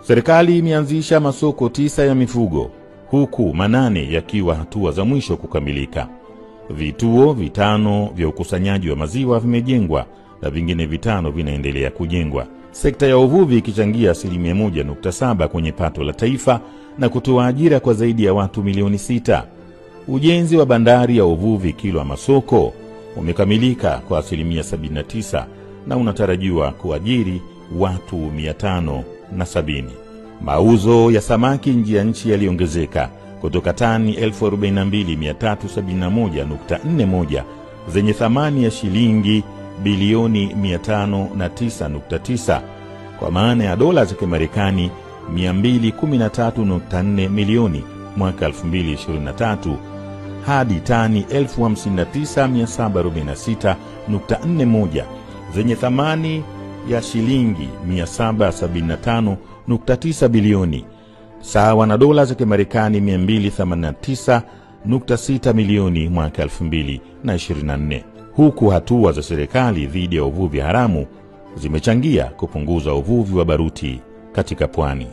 Serikali imeanzisha masoko 9 ya mifugo, huku 8 yakiwa hatua za mwisho kukamilika. Vituo 5 vya ukusanyaji wa maziwa vimejengwa na vingine 5 vinaendelea kujengwa. Sekta ya uvuvi ikichangia 1.7% kwenye pato la taifa na kutoa ajira kwa zaidi ya watu milioni 6. Ujenzi wa bandari ya uvuvi Kilwa Masoko umekamilika kwa 79% na unatarajiwa kuajiri watu 570. Mauzo ya samaki nje ya nchi yaliongezeka kutoka tani 42,371.41 zenye thamani ya shilingi bilioni 509.9 kwa maana ya dola za Kimarekani 213.4 milioni mwaka 2023 hadi tani 59,746.41 zenye thamani ya shilingi 775.9 bilioni sawa na dola za Kimarekani 289.6 milioni mwaka 2024. Huku hatua za serikali dhidi ya uvuvi haramu zimechangia kupunguza uvuvi wa baruti katika pwani.